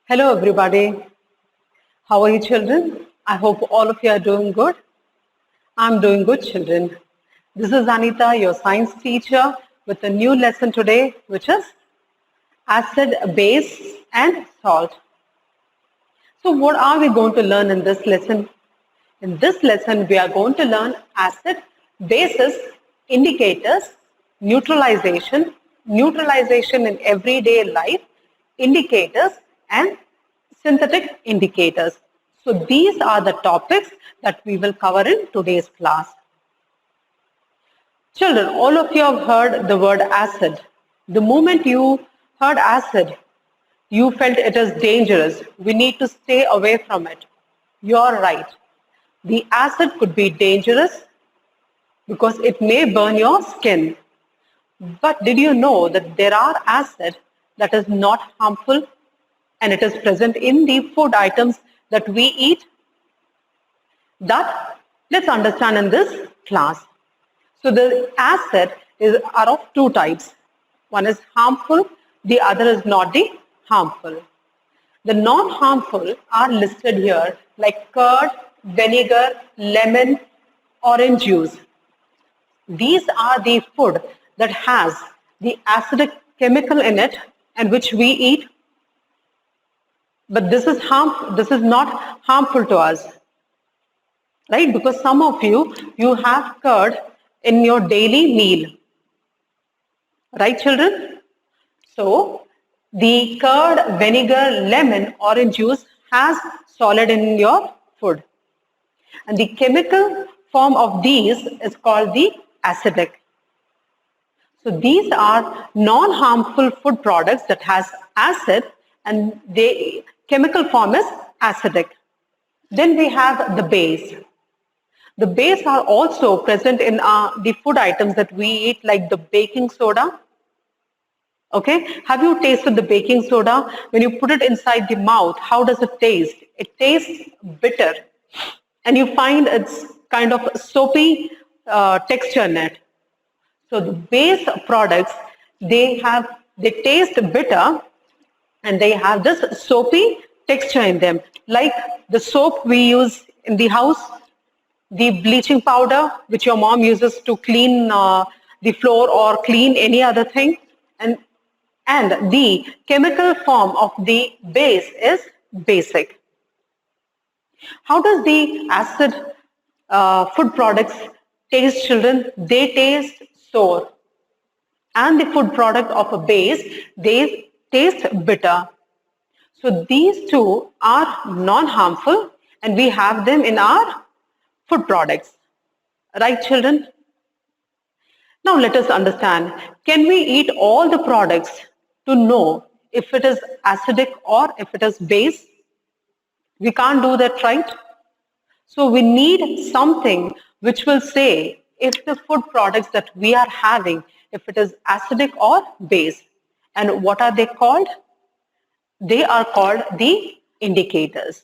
Hello, everybody. How are you, children? I hope all of you are doing good. I'm doing good, children. This is Anita, your science teacher, with a new lesson today, which is acid, base, and salt. So, what are we going to learn in this lesson? In this lesson, we are going to learn acid, bases, indicators, neutralization, neutralization in everyday life, indicators, and synthetic indicators. So these are the topics that we will cover in today's class. Children, all of you have heard the word acid. The moment you heard acid, you felt it is dangerous. We need to stay away from it. You're right. The acid could be dangerous because it may burn your skin. But did you know that there are acid that is not harmful and it is present in the food items that we eat? That let's understand in this class. So the acid are of two types. One is harmful, the other is not the harmful. The non-harmful are listed here like curd, vinegar, lemon, orange juice. These are the food that has the acidic chemical in it and which we eat. But this is not harmful to us, right? Because some of you have curd in your daily meal, right, children? So the curd, vinegar, lemon, orange juice has solid in your food. And the chemical form of these is called the acidic. So these are non-harmful food products that has acid and the chemical form is acidic. Then we have the base. The base are also present in the food items that we eat like the baking soda. Okay, have you tasted the baking soda? When you put it inside the mouth, how does it taste? It tastes bitter and you find it's kind of soapy texture in it. So the base products, they taste bitter and they have this soapy texture in them. Like the soap we use in the house, the bleaching powder which your mom uses to clean the floor or clean any other thing. And the chemical form of the base is basic. How does the acid food products taste, children? They taste sour. And the food product of a base, they taste bitter. So these two are non-harmful and we have them in our food products. Right, children? Now let us understand, can we eat all the products to know if it is acidic or if it is base? We can't do that, right? So we need something which will say if the food products that we are having, if it is acidic or base. And what are they called? They are called the indicators.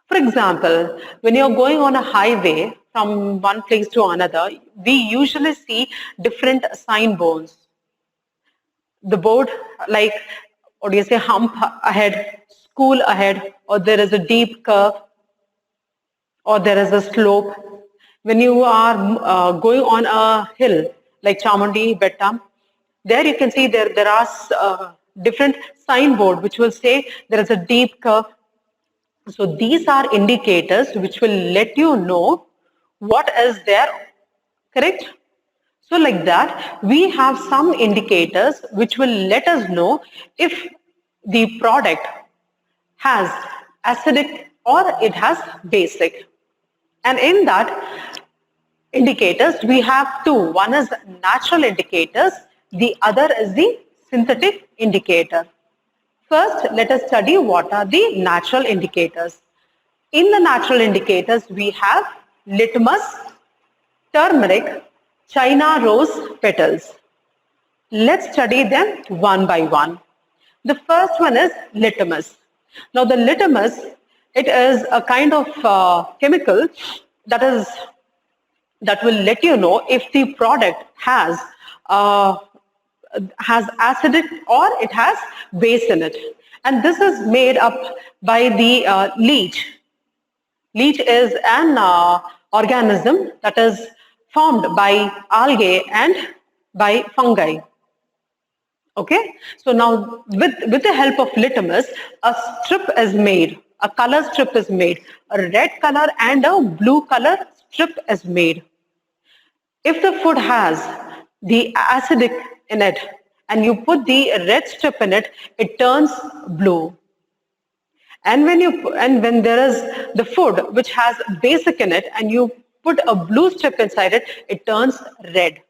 For example, when you're going on a highway from one place to another, we usually see different signboards. The board like, what do you say, hump ahead, school ahead, or there is a deep curve, or there is a slope. When you are going on a hill like Chamundi Betta, there you can see there are different signboard which will say there is a deep curve. So these are indicators which will let you know what is there, correct? So like that, we have some indicators which will let us know if the product has acidic or it has basic. And in that indicators, we have two. One is natural indicators, the other is the synthetic indicator. First, let us study what are the natural indicators. In the natural indicators, we have litmus, turmeric, China rose petals. Let's study them one by one. The first one is litmus. Now the litmus, it is a kind of chemical that will let you know if the product has acidic or it has base in it. And this is made up by the leech. Leech is an organism that is formed by algae and by fungi. Okay, so now with the help of litmus, a strip is made, a color strip is made, a red color and a blue color strip is made. If the food has the acidic in it and you put the red strip in it, it turns blue. And when there is the food which has basic in it and you put a blue strip inside it, it turns red.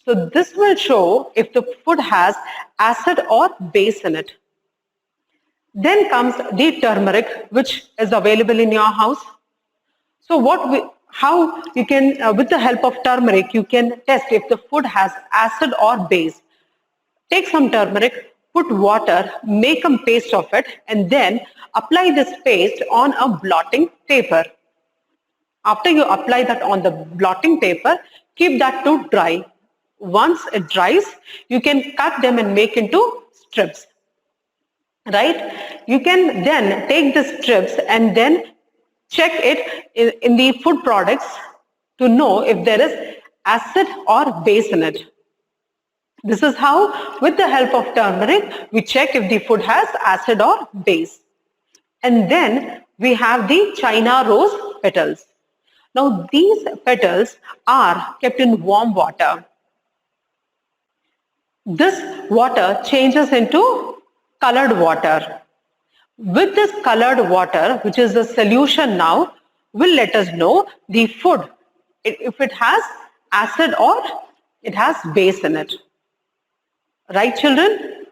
So this will show if the food has acid or base in it. Then comes the turmeric, which is available in your house. So how you can, with the help of turmeric, you can test if the food has acid or base. Take some turmeric, put water, make a paste of it, and then apply this paste on a blotting paper. After you apply that on the blotting paper, keep that to dry. Once it dries, you can cut them and make into strips. Right? You can then take the strips and then check it in the food products to know if there is acid or base in it. This is how, with the help of turmeric, we check if the food has acid or base. And then we have the China rose petals. Now these petals are kept in warm water. This water changes into colored water. With this colored water, which is the solution now, will let us know the food, if it has acid or it has base in it. Right, children?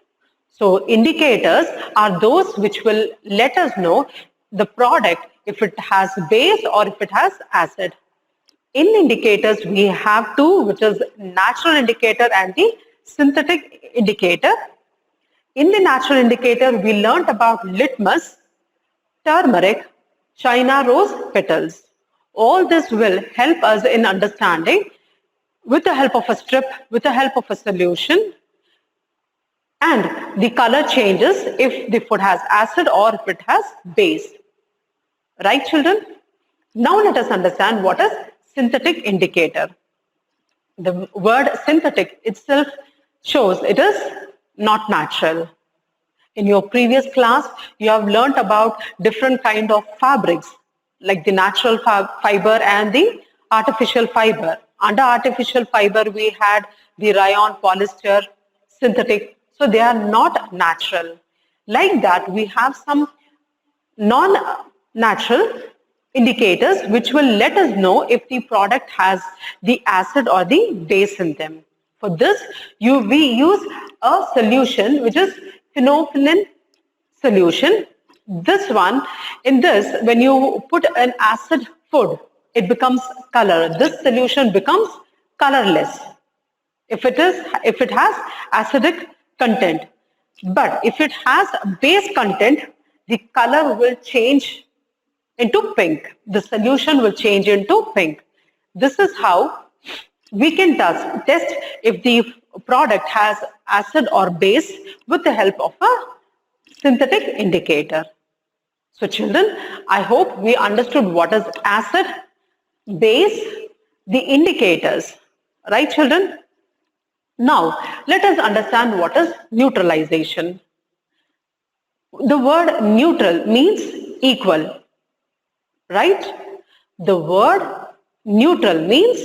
So indicators are those which will let us know the product if it has base or if it has acid. In indicators, we have two, which is natural indicator and the synthetic indicator. In the natural indicator, we learnt about litmus, turmeric, China rose petals. All this will help us in understanding with the help of a strip, with the help of a solution, and the color changes if the food has acid or if it has base. Right, children? Now let us understand what is synthetic indicator. The word synthetic itself shows it is not natural. In your previous class, you have learnt about different kind of fabrics, like the natural fiber and the artificial fiber. Under artificial fiber, we had the rayon, polyester, synthetic. So they are not natural. Like that, we have some non-natural indicators which will let us know if the product has the acid or the base in them. For this, we use a solution which is phenolphthalein solution. This one, in this, when you put an acid food, it becomes color. This solution becomes colorless if it has acidic content. But if it has base content, the color will change into pink. The solution will change into pink. This is how we can test if the product has acid or base with the help of a synthetic indicator. So children, I hope we understood what is acid, base, the indicators. Right, children? Now, let us understand what is neutralization. The word neutral means equal, right? The word neutral means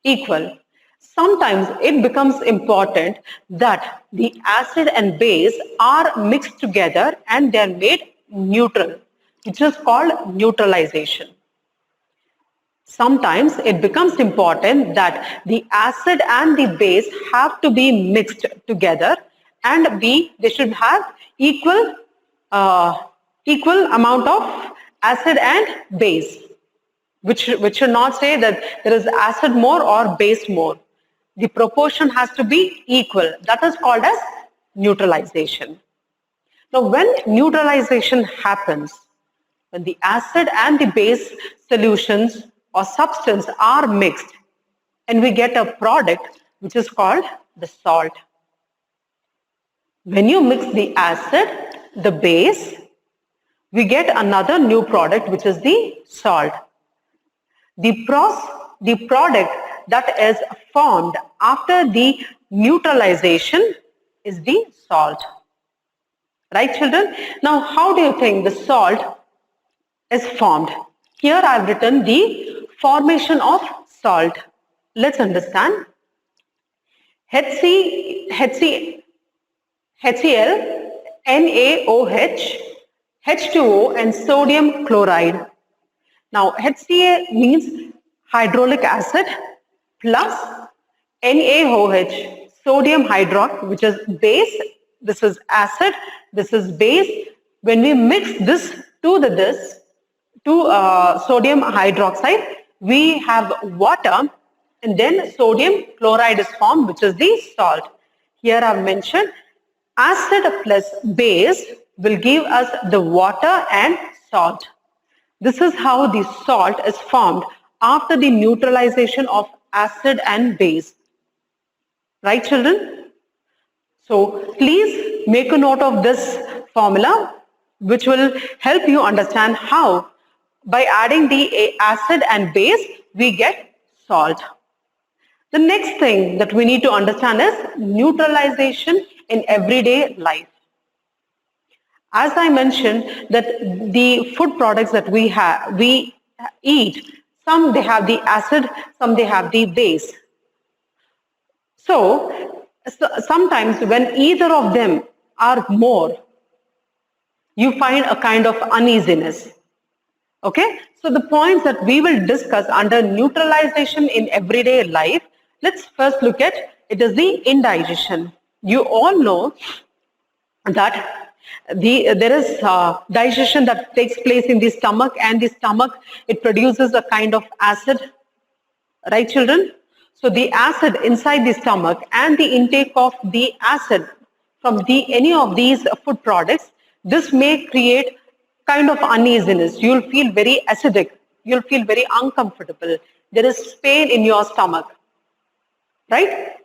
equal. Sometimes it becomes important that the acid and base are mixed together and they are made neutral, which is called neutralization. Sometimes it becomes important that the acid and the base have to be mixed together and they should have equal amount of acid and base, which should not say that there is acid more or base more. The proportion has to be equal. That is called as neutralization. Now, when neutralization happens, when the acid and the base solutions or substance are mixed and we get a product which is called the salt. When you mix the acid the base, we get another new product, which is the salt. The product that is formed after the neutralization is the salt. Right, children? Now, how do you think the salt is formed? Here I've written the formation of salt. Let's understand. HCl, NaOH, H2O and sodium chloride. Now HCl means hydraulic acid plus NaOH, sodium hydroxide, which is base. This is acid, this is base. When we mix this to sodium hydroxide, we have water, and then sodium chloride is formed, which is the salt. Here I've mentioned acid plus base will give us the water and salt. This is how the salt is formed after the neutralization of acid and base. Right, children? So please make a note of this formula, which will help you understand how by adding the acid and base we get salt. The next thing that we need to understand is neutralization in everyday life. As I mentioned, that the food products that we eat, some they have the acid, some they have the base. So sometimes when either of them are more, you find a kind of uneasiness. Okay, so the points that we will discuss under neutralization in everyday life, let's first look at it is the indigestion. You all know that there is digestion that takes place in the stomach, and the stomach, it produces a kind of acid, right, children? So the acid inside the stomach and the intake of the acid from any of these food products, this may create kind of uneasiness. You'll feel very acidic. You'll feel very uncomfortable. There is pain in your stomach, right?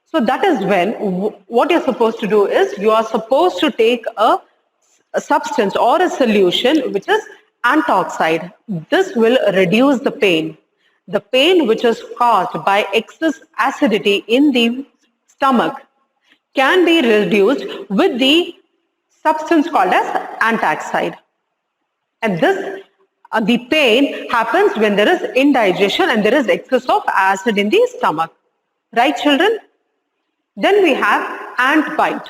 So that is when what you're supposed to do is you are supposed to take a substance or a solution which is antoxide. This will reduce the pain. The pain which is caused by excess acidity in the stomach can be reduced with the substance called as antaxide. And this, the pain happens when there is indigestion and there is excess of acid in the stomach. Right, children? Then we have ant bite.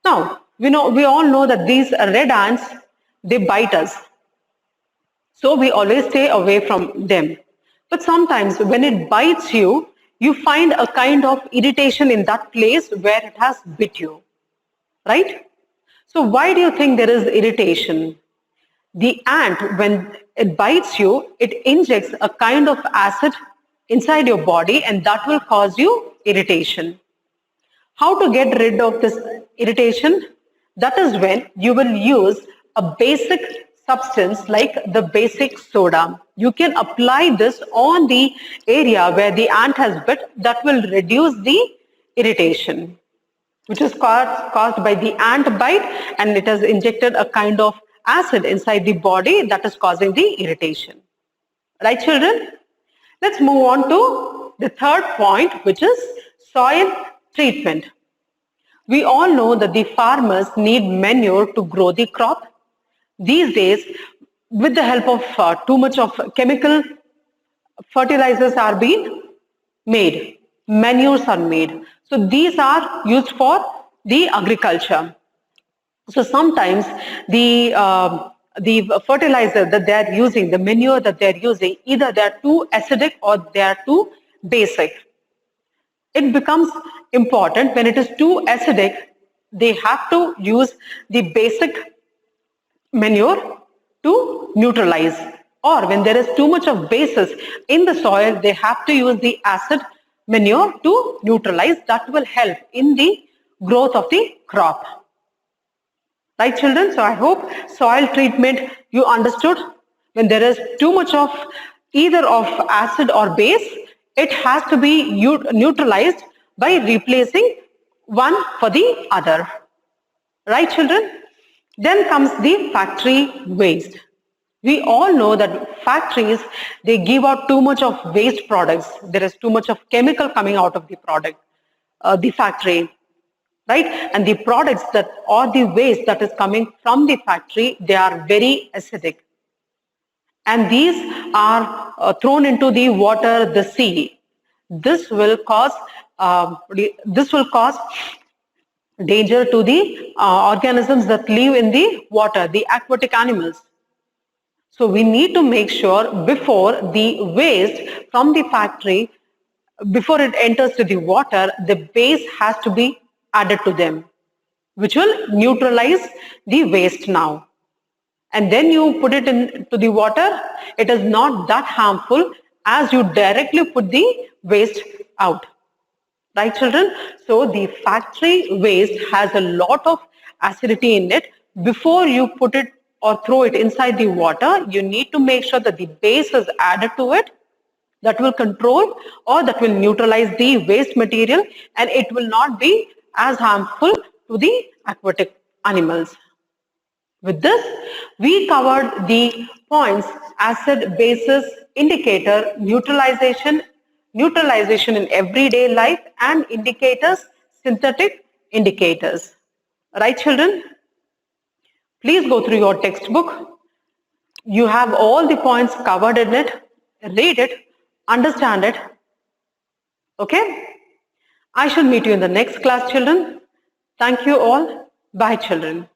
Now, we all know that these red ants, they bite us. So we always stay away from them. But sometimes when it bites you, you find a kind of irritation in that place where it has bit you. Right? So why do you think there is irritation? The ant, when it bites you, it injects a kind of acid inside your body, and that will cause you irritation. How to get rid of this irritation? That is when you will use a basic substance like the basic soda. You can apply this on the area where the ant has bit. That will reduce the irritation, which is caused by the ant bite, and it has injected a kind of acid inside the body that is causing the irritation. Right, children? Let's move on to the third point, which is soil treatment. We all know that the farmers need manure to grow the crop. These days, with the help of too much of chemical fertilizers are being made, manures are made. So these are used for the agriculture. So sometimes the fertilizer that they are using, the manure that they are using, either they are too acidic or they are too basic. It becomes important when it is too acidic, they have to use the basic manure to neutralize. Or when there is too much of bases in the soil, they have to use the acid manure to neutralize. That will help in the growth of the crop. Right, children? So I hope soil treatment you understood. When there is too much of either of acid or base, it has to be neutralized by replacing one for the other. Right, children? Then comes the factory waste. We all know that factories, they give out too much of waste products. There is too much of chemical coming out of the product, the factory, right? And the products that or the waste that is coming from the factory, they are very acidic. And these are thrown into the water, the sea. This will cause this will cause danger to the organisms that live in the water, the aquatic animals. So we need to make sure before the waste from the factory, before it enters to the water, the base has to be added to them, which will neutralize the waste now. And then you put it into the water, it is not that harmful as you directly put the waste out. Right, children? So the factory waste has a lot of acidity in it. Before you put it or throw it inside the water, you need to make sure that the base is added to it that will control or that will neutralize the waste material, and it will not be as harmful to the aquatic animals. With this, we covered the points: acid, basis, indicator, neutralization in everyday life, and indicators, synthetic indicators. Right, children? Please go through your textbook. You have all the points covered in it. Read it, understand it. Okay? I shall meet you in the next class, children. Thank you all. Bye, children.